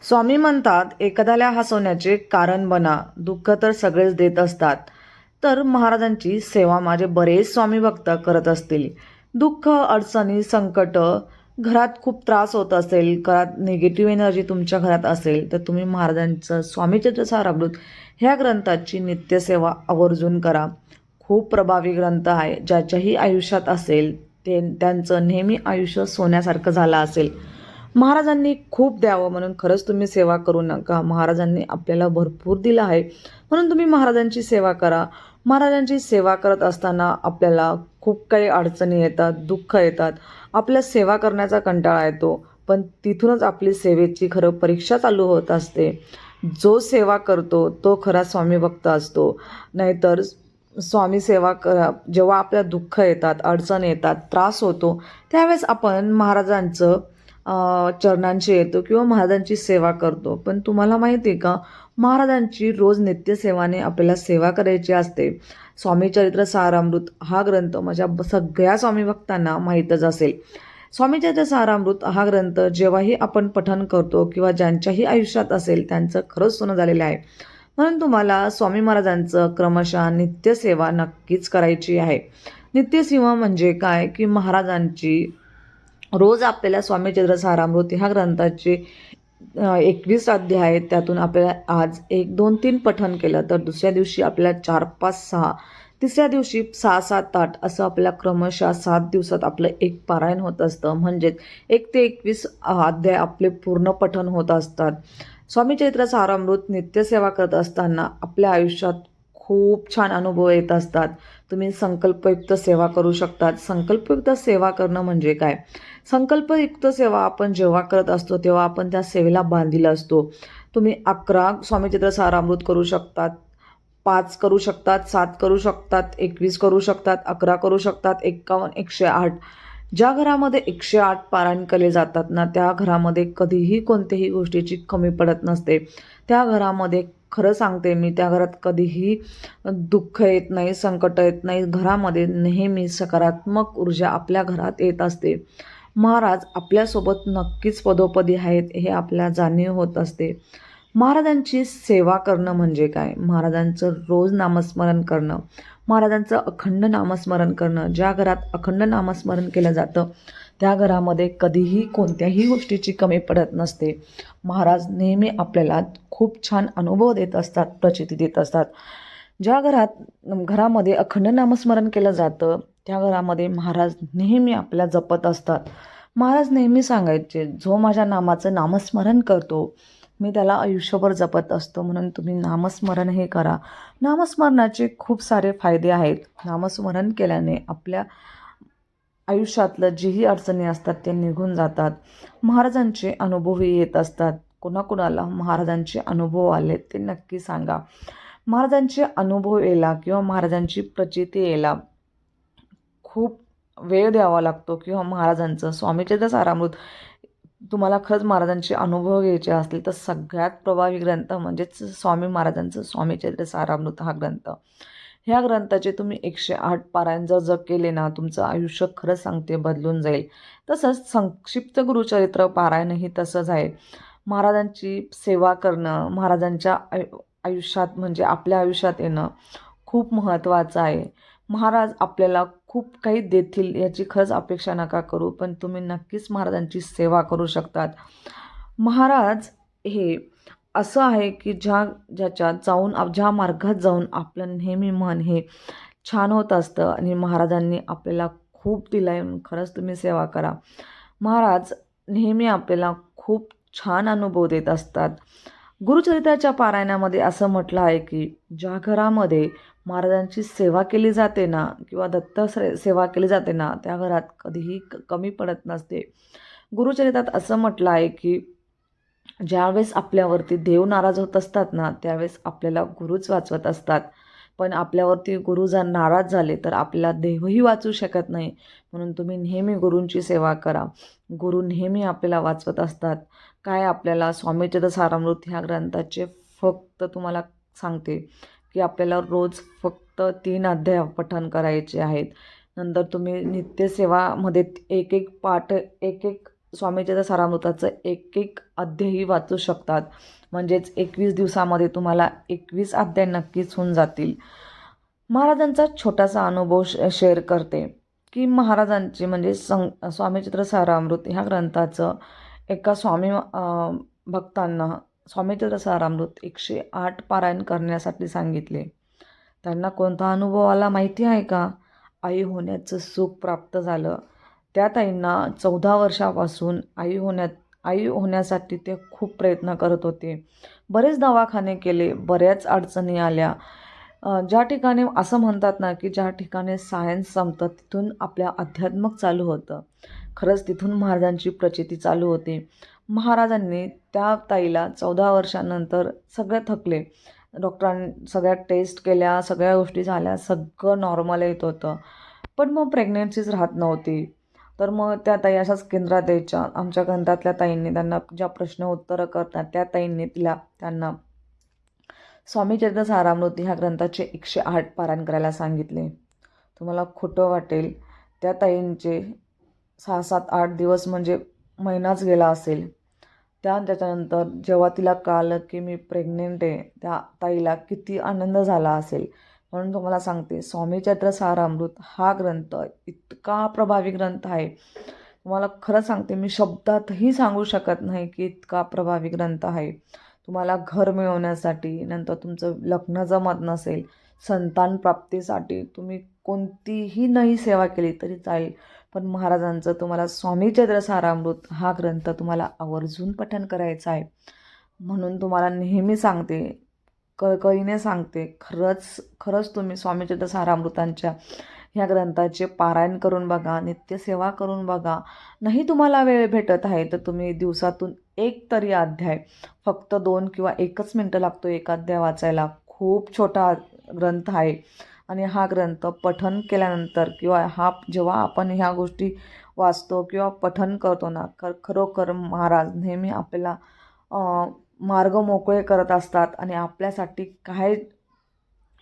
स्वामी म्हणतात, एखाद्याला हसवण्याचे कारण बना, दुःख तर सगळेच देत असतात. तर महाराजांची सेवा माझे बरेच स्वामी भक्त करत असतील. दुःख, अडचणी, संकट, घरात खूप त्रास होत असेल, घरात निगेटिव्ह एनर्जी तुमच्या घरात असेल, तर तुम्ही महाराजांचं स्वामीचरित्र सारामृत ह्या ग्रंथाची नित्यसेवा आवर्जून करा. खूप प्रभावी ग्रंथ आहे. ज्याच्याही आयुष्यात असेल त्यांचं नेहमी आयुष्य सोन्यासारखं झालं असेल. महाराजांनी खूप द्यावं म्हणून खरंच तुम्ही सेवा करू नका. महाराजांनी आपल्याला भरपूर दिलं आहे म्हणून तुम्ही महाराजांची सेवा करा. महाराजांची सेवा करत असताना आपल्याला खूप काही अडचणी येतात, दुःख येतात, आपल्या सेवा करण्याचा कंटाळा येतो. पण तिथूनच आपली सेवेची खरं परीक्षा चालू होत असते. जो सेवा करतो तो खरा स्वामी भक्त असतो. नाहीतर स्वामी सेवा करा, जेव्हा आपल्या दुःख येतात, अडचण येतात, त्रास होतो, त्यावेळेस आपण महाराजांचं चरणांशी येतो किंवा महाराजांची सेवा करतो. पण तुम्हाला माहिती आहे का, महाराजांची रोज नित्यसेवाने आपल्याला सेवा करायची असते. स्वामीचरित्र सारामृत हा ग्रंथ माझ्या सगळ्या स्वामी भक्तांना माहीतच असेल. स्वामीचरित्र सारामृत हा ग्रंथ जेव्हाही आपण पठण करतो किंवा ज्यांच्याही आयुष्यात असेल त्यांचं खरंच सोनं झालेलं आहे. म्हणून तुम्हाला स्वामी महाराजांचं क्रमशः नित्यसेवा नक्कीच करायची आहे. नित्यसेवा म्हणजे काय, की महाराजांची रोज आपल्याला स्वामीचरित्र सारामृत ह्या ग्रंथाचे 21 अध्याय आहेत. त्यातून आपल्याला आज 1, 2, 3 पठण केलं तर दुसऱ्या दिवशी आपल्याला 4, 5, 6, तिसऱ्या दिवशी 6, 7, 8 असं आपल्या क्रमशः 7 दिवसात आपलं एक पारायण होत असतं. म्हणजेच 1 ते 21 अध्याय आपले पूर्ण पठण होत असतात. स्वामीचरित्र सारामृत नित्यसेवा करत असताना आपल्या आयुष्यात खूप छान अनुभव येत असतात. तुम्ही संकल्पयुक्त सेवा करू शकतात. संकल्पयुक्त सेवा करणं म्हणजे काय? संकल्पयुक्त सेवा आपण जेव्हा करत असतो तेव्हा आपण त्या सेवेला बांधील असतो. तुम्ही 11 स्वामीचरित्र सारामृत करू शकतात, 5 करू शकतात, 7 करू शकतात, 21 करू शकतात, 11 करू शकतात, 51, 108. ज्या घरामध्ये 108 पारायण केले जातात ना, त्या घरामध्ये कधीही कोणत्याही गोष्टीची कमी पडत नसते. त्या घरामध्ये खरं सांगते मी, त्या घरात कधीही दुःख येत नाही, संकट येत नाही. घरामध्ये नेहमी सकारात्मक ऊर्जा आपल्या घरात येत असते. महाराज आपल्यासोबत नक्कीच पदोपदी आहेत हे आपल्याला जाणीव होत असते. महाराजांची सेवा करणं म्हणजे काय? महाराजांचं रोज नामस्मरण करणं, महाराजांचं अखंड नामस्मरण करणं. ज्या घरात अखंड नामस्मरण केलं जातं त्या घरामध्ये कधीही कोणत्याही गोष्टीची कमी पडत नसते. महाराज नेहमी आपल्याला खूप छान अनुभव देत असतात, प्रचिती देत असतात. ज्या घरामध्ये अखंड नामस्मरण केलं जातं त्या घरामध्ये महाराज नेहमी आपल्या जपत असतात. महाराज नेहमी सांगायचे, जो माझ्या नामाचं नामस्मरण करतो मी त्याला आयुष्यभर जपत असतो. म्हणून तुम्ही नामस्मरण हे करा. नामस्मरणाचे खूप सारे फायदे आहेत. नामस्मरण केल्याने आपल्या आयुष्यातलं जेही अडचणी असतात ते निघून जातात. महाराजांचे अनुभवही येत असतात. कोणाकोणाला महाराजांचे अनुभव आले ते नक्की सांगा. महाराजांचे अनुभव यायला किंवा महाराजांची प्रचिती यायला खूप वेळ द्यावा लागतो किंवा महाराजांचं स्वामीचरित्र सारामृत तुम्हाला खरंच महाराजांचे अनुभव घ्यायचे असतील तर सगळ्यात प्रभावी ग्रंथ म्हणजेच स्वामी महाराजांचं स्वामीचरित्र सारामृत हा ग्रंथ. ह्या ग्रंथाचे तुम्ही 108 पारायण जर केले ना, तुमचं आयुष्य खरंच सांगते बदलून जाईल. तसंच संक्षिप्त गुरुचरित्र पारायणही तसंच आहे. महाराजांची सेवा करणं, महाराजांच्या आयुष्यात म्हणजे आपल्या आयुष्यात येणं खूप महत्त्वाचं आहे. महाराज आपल्याला खूप काही देतील याची खरंच अपेक्षा नका करू, पण तुम्ही नक्कीच महाराजांची सेवा करू शकतात. महाराज हे असं आहे की ज्याच्यात जाऊन ज्या मार्गात जाऊन आपलं नेहमी मन हे छान होत असतं आणि महाराजांनी आपल्याला खूप दिलं आहे. खरंच तुम्ही सेवा करा. महाराज नेहमी आपल्याला खूप छान अनुभव देत असतात. गुरुचरित्राच्या पारायणामध्ये असं म्हटलं आहे की ज्या घरामध्ये महाराजांची सेवा केली जाते ना किंवा सेवा केली जाते ना, त्या घरात कधीही कमी पडत नसते. गुरुचरित्रात असं म्हटलं आहे की ज्यावेळेस आपल्यावरती देव नाराज होत असतात ना, त्यावेळेस आपल्याला गुरुच वाचवत असतात. पण आपल्यावरती गुरु जर नाराज झाले तर आपल्याला देवही वाचू शकत नाही. म्हणून तुम्ही नेहमी गुरूंची सेवा करा. गुरु नेहमी आपल्याला वाचवत असतात. काय आपल्याला स्वामीचरित्र सारामृत ह्या ग्रंथाचे फक्त तुम्हाला सांगते की आपल्याला रोज फक्त 3 अध्याय पठण करायचे आहेत. नंतर तुम्ही नित्यसेवामध्ये एक एक स्वामी चरित्र सारामृताचं एक एक अध्यायही वाचू शकतात. म्हणजेच 21 दिवसामध्ये तुम्हाला 21 अध्याय नक्कीच होऊन जातील. महाराजांचा छोटासा अनुभव शेअर करते की महाराजांचे म्हणजे स्वामी चरित्र सारामृत ह्या ग्रंथाचं एका भक्तांना स्वामी चरित्र सारामृत 108 पारायण करण्यासाठी सांगितले. त्यांना कोणता अनुभव आला माहिती आहे का? आई होण्याचं सुख प्राप्त झालं. त्या ताईंना 14 वर्षापासून आई होण्यासाठी ते खूप प्रयत्न करत होते. बरेच दवाखाने केले, बऱ्याच अडचणी आल्या. ज्या ठिकाणी असं म्हणतात ना की ज्या ठिकाणी सायन्स संपतं तिथून आपल्या अध्यात्मक चालू होतं. खरंच तिथून महाराजांची प्रचिती चालू होती. महाराजांनी त्या ताईला 14 वर्षानंतर सगळे थकले. डॉक्टरांनी सगळ्या टेस्ट केल्या, सगळ्या गोष्टी झाल्या, सगळं नॉर्मल येत होतं. पण मग प्रेग्नन्सीच राहत नव्हती. तर मग त्या ताई अशाच केंद्रात यायच्या. आमच्या केंद्रातल्या ताईंनी त्यांना ज्या प्रश्न उत्तरं करतात त्या ताईंनी त्यांना स्वामी चरित्र सारामृत ह्या ग्रंथाचे 108 पारायण करायला सांगितले. तुम्हाला खोटं वाटेल, त्या ताईंचे 6, 7, 8 दिवस म्हणजे महिनाच गेला असेल. त्याच्यानंतर जेव्हा तिला कळालं की मी प्रेग्नेंट आहे, त्या ताईला किती आनंद झाला असेल. म्हणून तुम्हाला सांगते, स्वामी चरित्र सारामृत हा ग्रंथ इतका प्रभावी ग्रंथ आहे. तुम्हाला खरं सांगते, मी शब्दातही सांगू शकत नाही की इतका प्रभावी ग्रंथ आहे. तुम्हाला घर मिळवण्यासाठी, नंतर तुमचं लग्न जमत नसेल, संतान प्राप्तीसाठी तुम्ही कोणतीही नाही सेवा केली तरी चालेल. पण महाराजांचं तुम्हाला स्वामी चरित्र सारामृत हा ग्रंथ तुम्हाला आवर्जून पठण करायचा आहे. म्हणून तुम्हाला नेहमी सांगते, कळकळीने सांगते, खरंच तुम्ही स्वामी चरित्र सारामृतांच्या ह्या ग्रंथाचे पारायण करून बघा, नित्यसेवा करून बघा. नाही तुम्हाला वेळ भेटत आहे तर तुम्ही दिवसातून एक तरी अध्याय, फक्त 2 किंवा 1च मिनटं लागतो एक अध्याय वाचायला. खूप छोटा ग्रंथ आहे आणि हा ग्रंथ पठण केल्यानंतर किंवा जेव्हा आपण ह्या गोष्टी वाचतो किंवा पठण करतो ना, खरोखर महाराज नेहमी आपल्याला मार्ग मोकळे करत असतात आणि आपल्यासाठी काय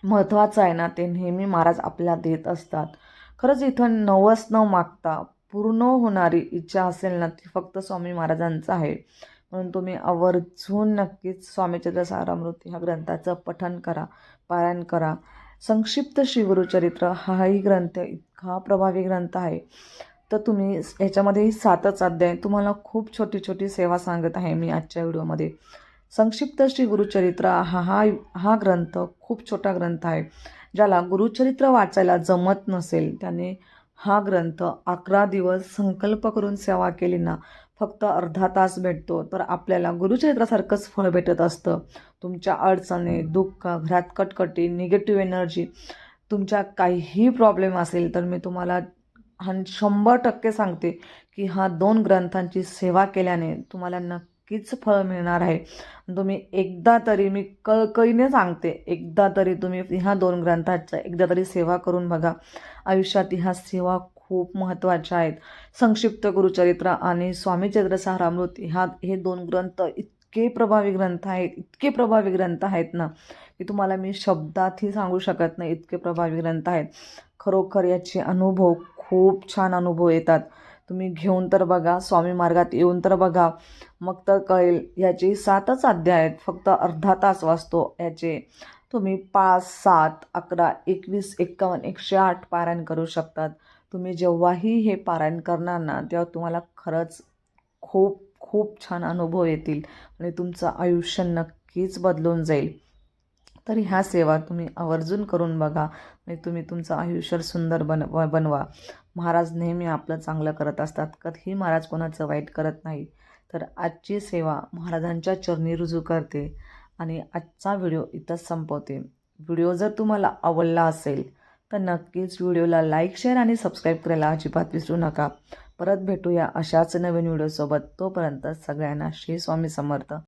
महत्त्वाचं आहे ना ते नेहमी महाराज आपल्याला देत असतात. खरंच इथं नवस न मागता पूर्ण होणारी इच्छा असेल ना ती फक्त स्वामी महाराजांचं आहे. म्हणून तुम्ही आवर्जून नक्कीच स्वामी चरित्र सारामृत ह्या ग्रंथाचं पठण करा, पारायण करा. संक्षिप्त श्री गुरुचरित्र हाही ग्रंथ इतका प्रभावी ग्रंथ आहे. तर तुम्ही ह्याच्यामध्ये 7च अध्याय, तुम्हाला खूप छोटी छोटी सेवा सांगत आहे मी आजच्या व्हिडिओमध्ये. संक्षिप्त श्री गुरुचरित्र हा ग्रंथ खूप छोटा ग्रंथ आहे. ज्याला गुरुचरित्र वाचायला जमत नसेल त्याने हा ग्रंथ 11 दिवस संकल्प करून सेवा केली ना, फक्त अर्धा तास भेटतो तर आपल्याला गुरुचरित्रासारखंच फळ भेटत असतं. तुमच्या अडचणी, दुःख, घरात कटकटी, निगेटिव्ह एनर्जी, तुमच्या काहीही प्रॉब्लेम असेल तर मी तुम्हाला 100% सांगते की हा 2 ग्रंथांची सेवा केल्याने तुम्हाला नक्कीच फळ मिळणार आहे. तुम्ही एकदा तरी, मी कळकळीने सांगते, एकदा तरी तुम्ही ह्या 2 ग्रंथांचा एकदा तरी सेवा करून बघा. आयुष्यात ह्या सेवा खूप महत्त्वाच्या आहेत. संक्षिप्त गुरुचरित्र आणि स्वामी चरित्र सारामृत हे 2 ग्रंथ इतके प्रभावी ग्रंथ आहेत ना की तुम्हाला मी शब्दातही सांगू शकत नाही, इतके प्रभावी ग्रंथ आहेत. खरोखर याचे अनुभव, खूप छान अनुभव येतात. तुम्ही घेऊन तर बघा, स्वामी मार्गात येऊन तर बघा, मग तर कळेल. याचे 7च अध्याय आहेत, फक्त अर्धा तास वाचतो याचे. तुम्ही 5, 7, 11, 21, 51, 108 पारायण करू शकतात. तुम्ही जेव्हाही हे पारायण करणार ना तेव्हा तुम्हाला खरंच खूप खूप छान अनुभव येतील आणि तुमचं आयुष्य नक्कीच बदलून जाईल. तर ह्या सेवा तुम्ही आवर्जून करून बघा आणि तुम्ही तुमचं आयुष्य सुंदर बनवा. महाराज नेहमी आपलं चांगलं करत असतात, कधीही महाराज कोणाचं वाईट करत नाही. तर आजची सेवा महाराजांच्या चरणी रुजू करते आणि आजचा व्हिडिओ इथंच संपवते. व्हिडिओ जर तुम्हाला आवडला असेल तर नक्कीच व्हिडिओला लाईक, शेअर आणि सबस्क्राईब करायला अजिबात विसरू नका. परत भेटूया अशाच नवीन व्हिडिओसोबत. तोपर्यंत सगळ्यांना श्री स्वामी समर्थ.